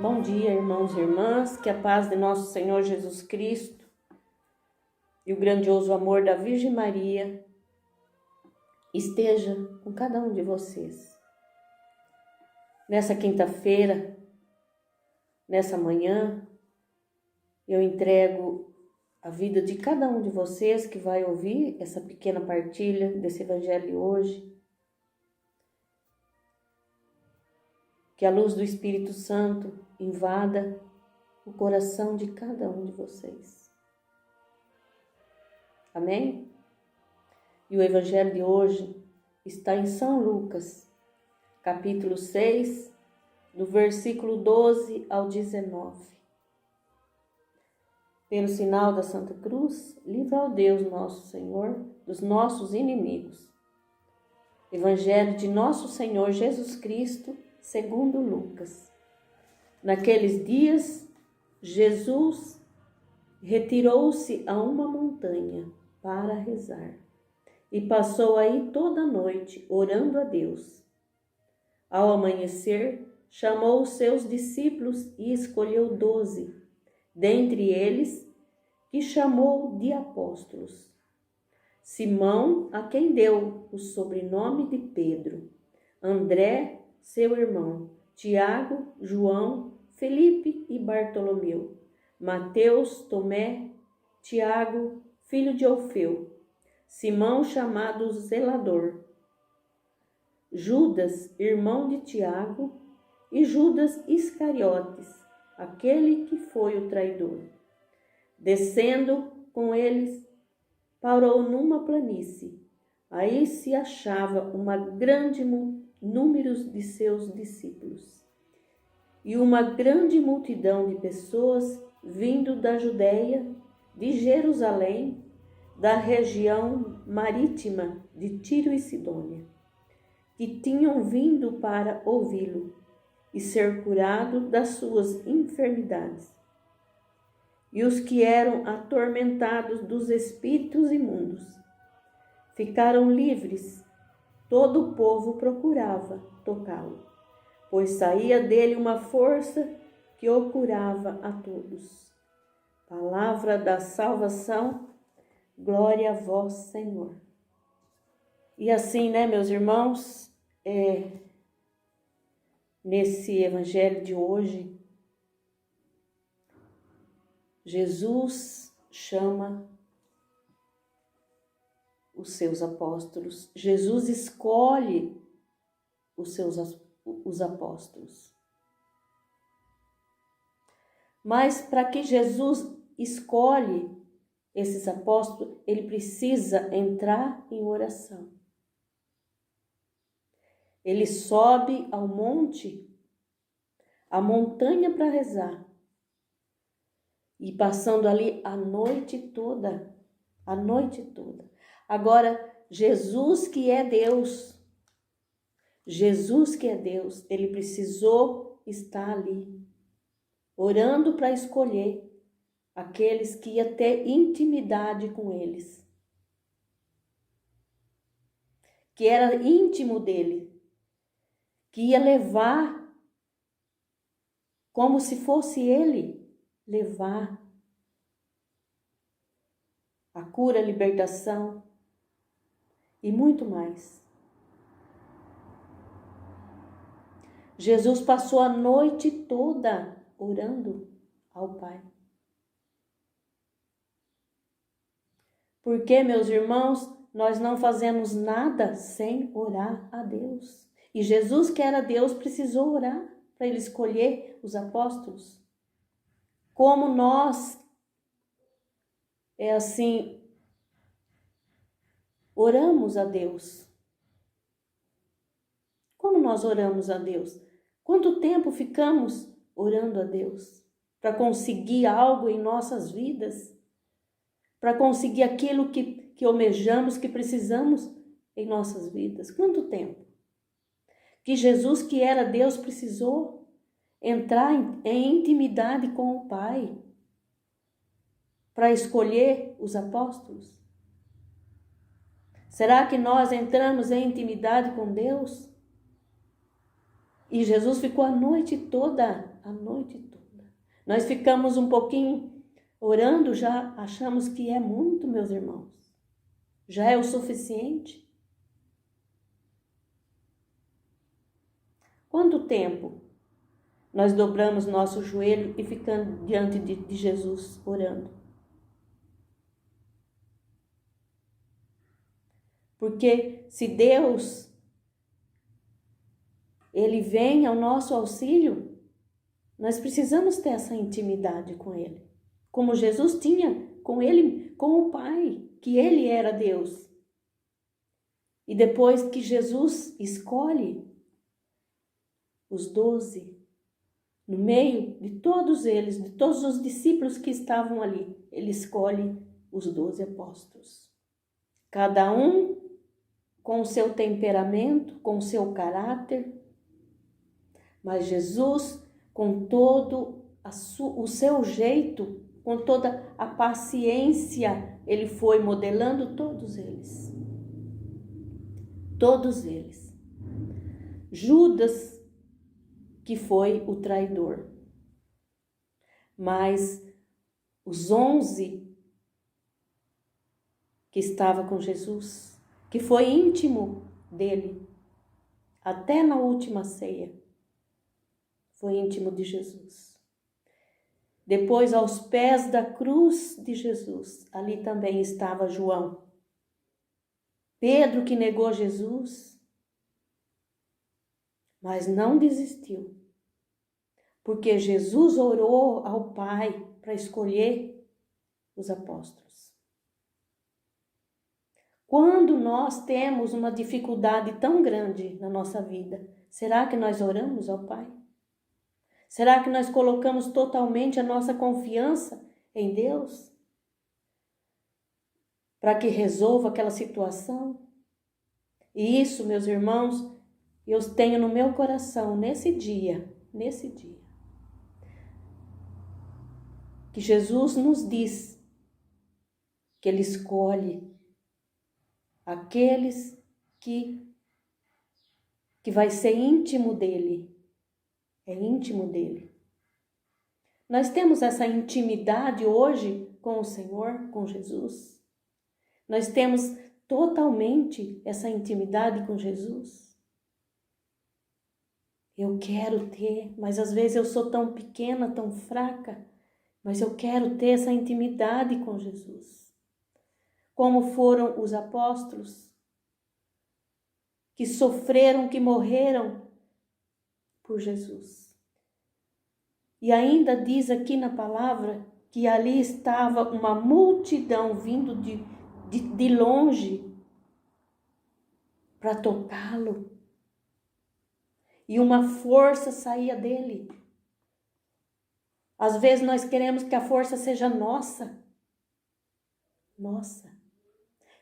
Bom dia, irmãos e irmãs, que a paz de nosso Senhor Jesus Cristo e o grandioso amor da Virgem Maria esteja com cada um de vocês. Nessa quinta-feira, nessa manhã, eu entrego a vida de cada um de vocês que vai ouvir essa pequena partilha desse evangelho hoje. Que a luz do Espírito Santo invada o coração de cada um de vocês. Amém? E o evangelho de hoje está em São Lucas, capítulo 6, do versículo 12 ao 19. Pelo sinal da Santa Cruz, livra ao Deus nosso Senhor dos nossos inimigos. Evangelho de nosso Senhor Jesus Cristo, segundo Lucas. Naqueles dias, Jesus retirou-se a uma montanha para rezar e passou aí toda a noite orando a Deus. Ao amanhecer, chamou os seus discípulos e escolheu 12, dentre eles, que chamou de apóstolos. Simão, a quem deu o sobrenome de Pedro, André, seu irmão, Tiago, João, Felipe e Bartolomeu, Mateus, Tomé, Tiago, filho de Alfeu, Simão chamado Zelador, Judas, irmão de Tiago, e Judas Iscariotes, aquele que foi o traidor. Descendo com eles, parou numa planície. Aí se achava uma grande números de seus discípulos e uma grande multidão de pessoas vindo da Judeia, de Jerusalém, da região marítima de Tiro e Sidônia, que tinham vindo para ouvi-lo e ser curado das suas enfermidades. E os que eram atormentados dos espíritos imundos ficaram livres. Todo o povo procurava tocá-lo, pois saía dele uma força que o curava a todos. Palavra da salvação, glória a vós, Senhor. E assim, meus irmãos, nesse evangelho de hoje, Jesus chama os seus apóstolos. Jesus escolhe os apóstolos. Mas para que Jesus escolhe esses apóstolos, ele precisa entrar em oração. Ele sobe ao monte, a montanha para rezar. E passando ali a noite toda. Agora, Jesus que é Deus, ele precisou estar ali, orando para escolher aqueles que ia ter intimidade com eles, que era íntimo dele, que ia levar, como se fosse ele, levar a cura, a libertação e muito mais. Jesus passou a noite toda orando ao Pai. Porque, meus irmãos, nós não fazemos nada sem orar a Deus. E Jesus, que era Deus, precisou orar para ele escolher os apóstolos. Como nós, oramos a Deus. Como nós oramos a Deus? Quanto tempo ficamos orando a Deus para conseguir algo em nossas vidas? Para conseguir aquilo que almejamos, que precisamos em nossas vidas? Quanto tempo? Que Jesus, que era Deus, precisou entrar em intimidade com o Pai para escolher os apóstolos? Será que nós entramos em intimidade com Deus? E Jesus ficou a noite toda, a noite toda. Nós ficamos um pouquinho orando, já achamos que é muito, meus irmãos. Já é o suficiente. Quanto tempo nós dobramos nosso joelho e ficamos diante de Jesus orando? Porque se Deus, Ele vem ao nosso auxílio, nós precisamos ter essa intimidade com Ele. Como Jesus tinha com Ele, com o Pai, que Ele era Deus. E depois que Jesus escolhe os 12, no meio de todos eles, de todos os discípulos que estavam ali, Ele escolhe os 12 apóstolos. Cada um com o seu temperamento, com o seu caráter, mas Jesus, com todo o seu jeito, com toda a paciência, Ele foi modelando todos eles. Todos eles. Judas, que foi o traidor. Mas os 11 que estavam com Jesus, que foi íntimo dele, até na última ceia, foi íntimo de Jesus. Depois, aos pés da cruz de Jesus, ali também estava João. Pedro, que negou Jesus, mas não desistiu, porque Jesus orou ao Pai para escolher os apóstolos. Quando nós temos uma dificuldade tão grande na nossa vida, será que nós oramos ao Pai? Será que nós colocamos totalmente a nossa confiança em Deus para que resolva aquela situação? E isso, meus irmãos, eu tenho no meu coração nesse dia, que Jesus nos diz que Ele escolhe aqueles que vai ser íntimo dele. É íntimo dele. Nós temos essa intimidade hoje com o Senhor, com Jesus. Nós temos totalmente essa intimidade com Jesus. Eu quero ter, mas às vezes eu sou tão pequena, tão fraca, mas eu quero ter essa intimidade com Jesus. Como foram os apóstolos que sofreram, que morreram por Jesus. E ainda diz aqui na palavra que ali estava uma multidão vindo de longe para tocá-lo. E uma força saía dele. Às vezes nós queremos que a força seja nossa.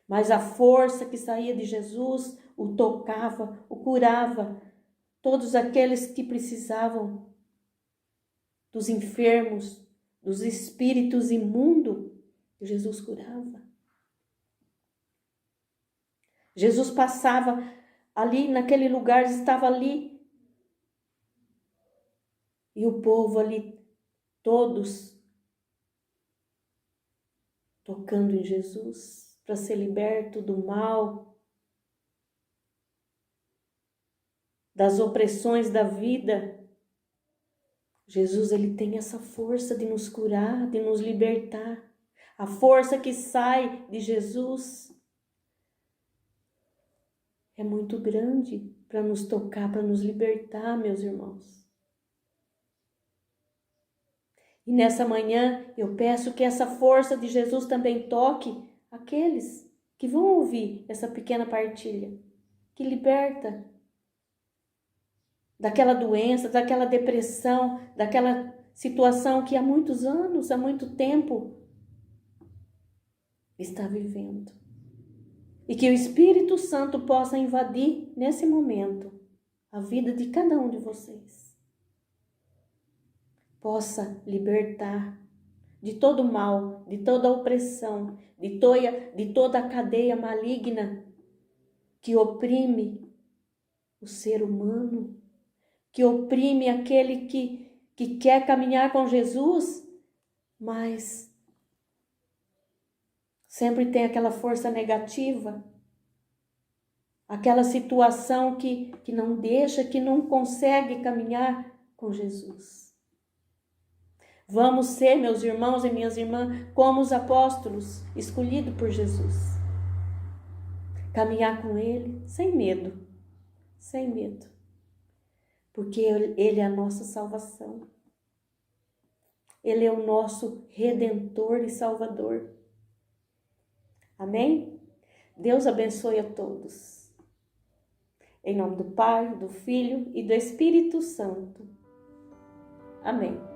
Mas a força que saía de Jesus o tocava, o curava. Todos aqueles que precisavam, dos enfermos, dos espíritos imundos, Jesus curava. Jesus passava ali naquele lugar, estava ali. E o povo ali, todos tocando em Jesus para ser liberto do mal, das opressões da vida. Jesus, Ele tem essa força de nos curar, de nos libertar. A força que sai de Jesus é muito grande para nos tocar, para nos libertar, meus irmãos. E nessa manhã eu peço que essa força de Jesus também toque aqueles que vão ouvir essa pequena partilha, que liberta daquela doença, daquela depressão, daquela situação que há muitos anos, há muito tempo está vivendo. E que o Espírito Santo possa invadir nesse momento a vida de cada um de vocês. Possa libertar de todo mal, de toda opressão, de toda a cadeia maligna que oprime o ser humano, que oprime aquele que quer caminhar com Jesus, mas sempre tem aquela força negativa, aquela situação que não deixa, que não consegue caminhar com Jesus. Vamos ser, meus irmãos e minhas irmãs, como os apóstolos escolhidos por Jesus. Caminhar com Ele sem medo, sem medo. Porque Ele é a nossa salvação. Ele é o nosso Redentor e Salvador. Amém? Deus abençoe a todos. Em nome do Pai, do Filho e do Espírito Santo. Amém.